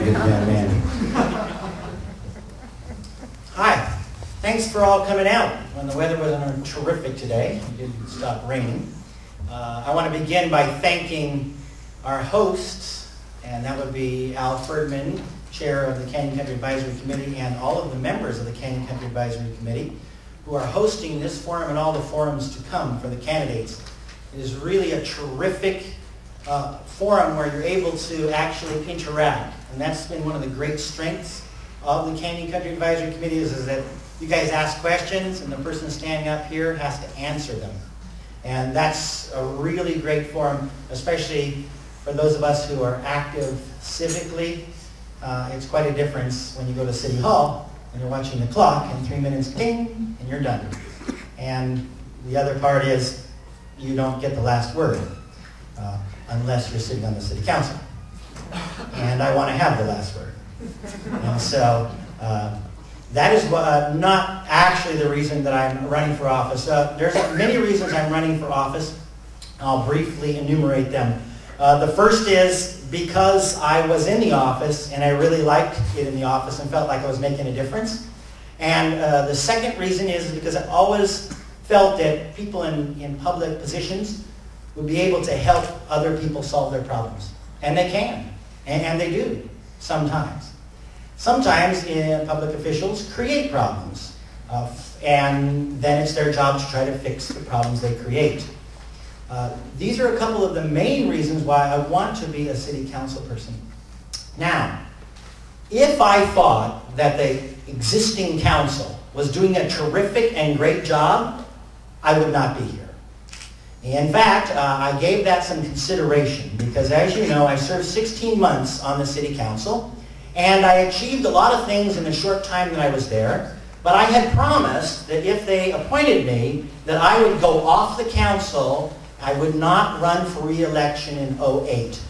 good young man. Hi. Thanks for all coming out when the weather wasn't terrific today. It didn't stop raining. I want to begin by thanking our hosts, and that would be Al Ferdman, Chair of the Canyon Country Advisory Committee, and all of the members of the Canyon Country Advisory Committee who are hosting this forum and all the forums to come for the candidates. It is really a terrific forum where you're able to actually interact, and that's been one of the great strengths of the Canyon Country Advisory Committee is that you guys ask questions and the person standing up here has to answer them. And that's a really great forum, especially for those of us who are active civically. It's quite a difference when you go to City Hall and you're watching the clock and 3 minutes, ding, and you're done. And the other part is you don't get the last word unless you're sitting on the City Council. And I want to have the last word. And so that is not actually the reason that I'm running for office. There's many reasons I'm running for office. I'll briefly enumerate them. The first is because I was in the office and I really liked it in the office and felt like I was making a difference. And the second reason is because I always felt that people in public positions would be able to help other people solve their problems. And they can. And they do sometimes. Sometimes public officials create problems. And then it's their job to try to fix the problems they create. These are a couple of the main reasons why I want to be a city council person. Now, if I thought that the existing council was doing a terrific and great job, I would not be here. In fact, I gave that some consideration because, as you know, I served 16 months on the city council, and I achieved a lot of things in the short time that I was there. But I had promised that if they appointed me, that I would go off the council. I would not run for re-election in 2008.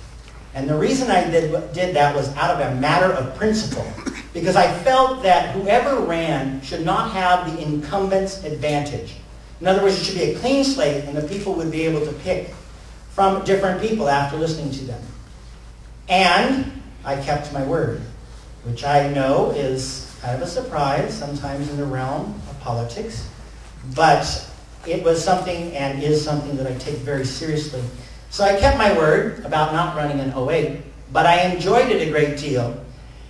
And the reason I did that was out of a matter of principle, because I felt that whoever ran should not have the incumbent's advantage. In other words, it should be a clean slate, and the people would be able to pick from different people after listening to them. And I kept my word, which I know is kind of a surprise sometimes in the realm of politics, but it was something and is something that I take very seriously. So I kept my word about not running in 2008, but I enjoyed it a great deal.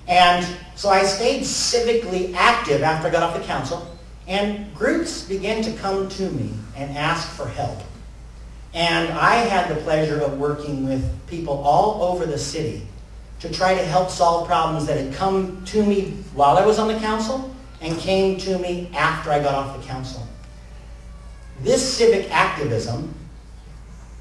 And so I stayed civically active after I got off the council, and groups began to come to me and ask for help. And I had the pleasure of working with people all over the city to try to help solve problems that had come to me while I was on the council and came to me after I got off the council. This civic activism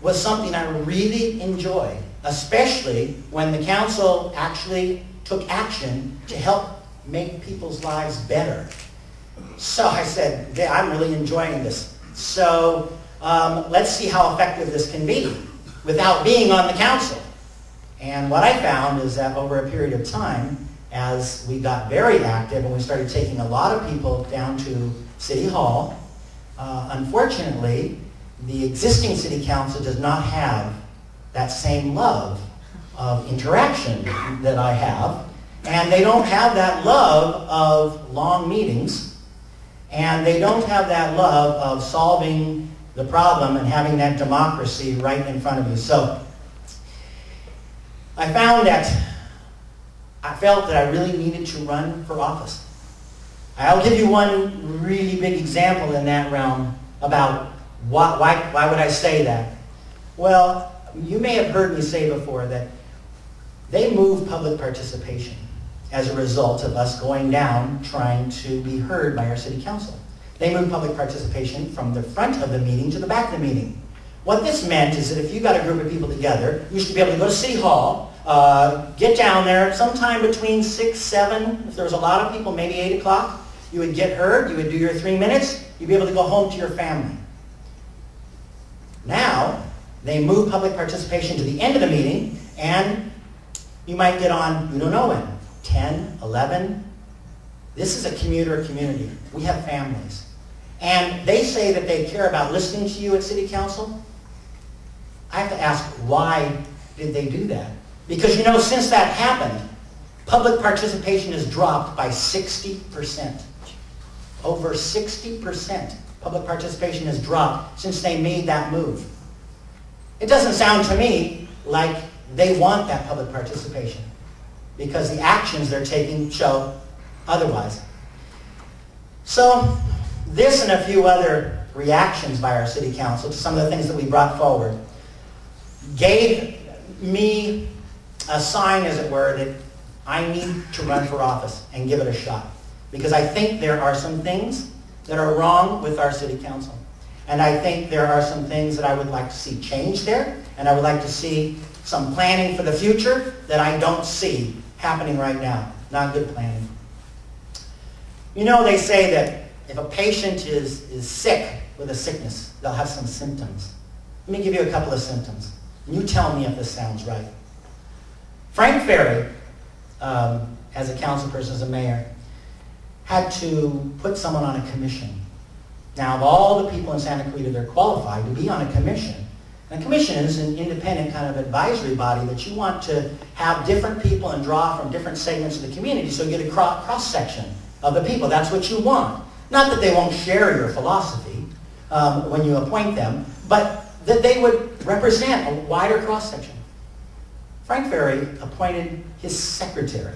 was something I really enjoyed, especially when the council actually took action to help make people's lives better. So I said, yeah, I'm really enjoying this. So let's see how effective this can be without being on the council. And what I found is that over a period of time, as we got very active and we started taking a lot of people down to City Hall, unfortunately, the existing city council does not have that same love of interaction that I have. And they don't have that love of long meetings. And they don't have that love of solving the problem and having that democracy right in front of you. So I found that I felt that I really needed to run for office. I'll give you one really big example in that realm about why would I say that. Well, you may have heard me say before that they moved public participation as a result of us going down trying to be heard by our city council. They moved public participation from the front of the meeting to the back of the meeting. What this meant is that if you got a group of people together, you should be able to go to City Hall, get down there sometime between 6, 7, if there was a lot of people, maybe 8 o'clock. You would get heard, you would do your 3 minutes, you'd be able to go home to your family. Now, they move public participation to the end of the meeting, and you might get on, you don't know when, 10, 11. This is a commuter community. We have families. And they say that they care about listening to you at City Council. I have to ask, why did they do that? Because, you know, since that happened, Public participation has dropped by 60%. Over 60% public participation has dropped since they made that move. It doesn't sound to me like they want that public participation, because the actions they're taking show otherwise. So this and a few other reactions by our city council to some of the things that we brought forward gave me a sign, as it were, that I need to run for office and give it a shot. Because I think there are some things that are wrong with our city council. And I think there are some things that I would like to see change there, and I would like to see some planning for the future that I don't see happening right now. Not good planning. You know, they say that if a patient is sick with a sickness, they'll have some symptoms. Let me give you a couple of symptoms. And you tell me if this sounds right. Frank Ferry, as a council person, as a mayor, had to put someone on a commission. Now, of all the people in Santa Clarita, they're qualified to be on a commission. And a commission is an independent kind of advisory body that you want to have different people and draw from different segments of the community so you get a cross-section of the people. That's what you want. Not that they won't share your philosophy when you appoint them, but that they would represent a wider cross-section. Frank Ferry appointed his secretary,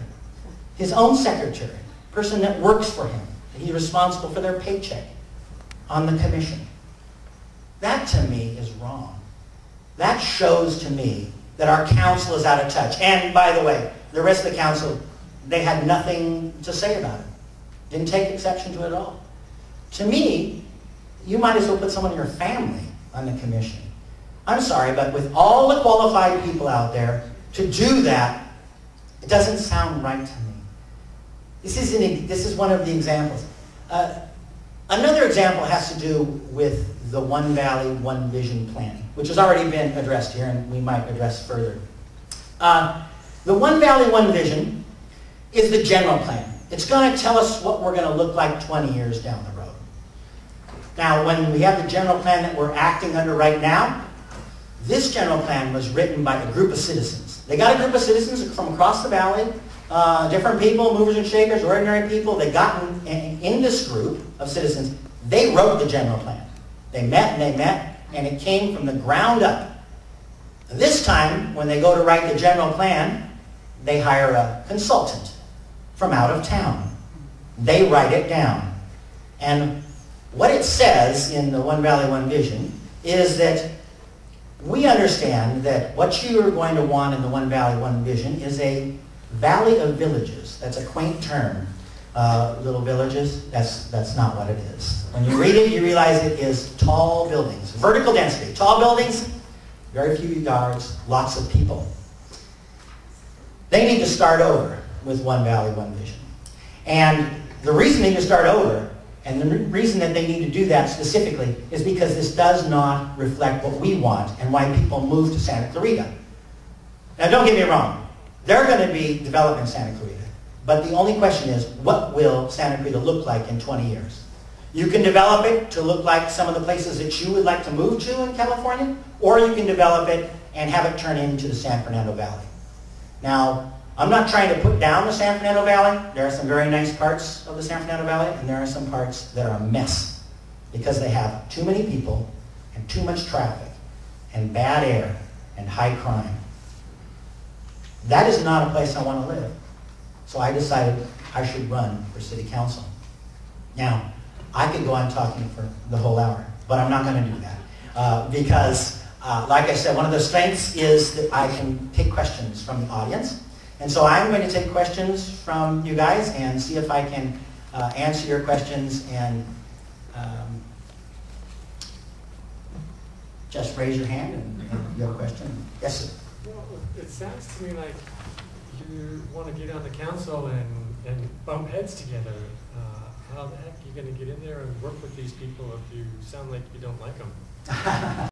his own secretary, person that works for him. He's responsible for their paycheck on the commission. That to me is wrong. That shows to me that our council is out of touch. And by the way, the rest of the council, they had nothing to say about it. Didn't take exception to it at all. To me, you might as well put someone in your family on the commission. I'm sorry, but with all the qualified people out there, to do that, it doesn't sound right to me. This is one of the examples. Another example has to do with the One Valley, One Vision planning, which has already been addressed here, and we might address further. The One Valley, One Vision is the general plan. It's going to tell us what we're going to look like 20 years down the road. Now, when we have the general plan that we're acting under right now, this general plan was written by a group of citizens. They got a group of citizens from across the valley, different people, movers and shakers, ordinary people. They got in this group of citizens. They wrote the general plan. They met, and it came from the ground up. This time, when they go to write the general plan, they hire a consultant from out of town. They write it down. And what it says in the One Valley, One Vision is that we understand that what you are going to want in the One Valley, One Vision is a valley of villages. That's a quaint term. Little villages, that's not what it is. When you read it, you realize it is tall buildings. Vertical density. Tall buildings, very few yards, lots of people. They need to start over with One Valley, One Vision. And the reason they need to start over, and the reason that they need to do that specifically, is because this does not reflect what we want and why people move to Santa Clarita. Now, don't get me wrong. There are going to be development in Santa Clarita. But the only question is, what will Santa Clarita look like in 20 years? You can develop it to look like some of the places that you would like to move to in California, or you can develop it and have it turn into the San Fernando Valley. Now, I'm not trying to put down the San Fernando Valley. There are some very nice parts of the San Fernando Valley, and there are some parts that are a mess because they have too many people and too much traffic and bad air and high crime. That is not a place I want to live. So I decided I should run for city council. Now, I could go on talking for the whole hour, but I'm not going to do that because, like I said, one of the strengths is that I can take questions from the audience. And so I'm going to take questions from you guys and see if I can answer your questions, and just raise your hand and you have a question. Yes, sir. Well, it sounds to me like you want to get on the council and bump heads together. How the heck are you going to get in there and work with these people if you sound like you don't like them?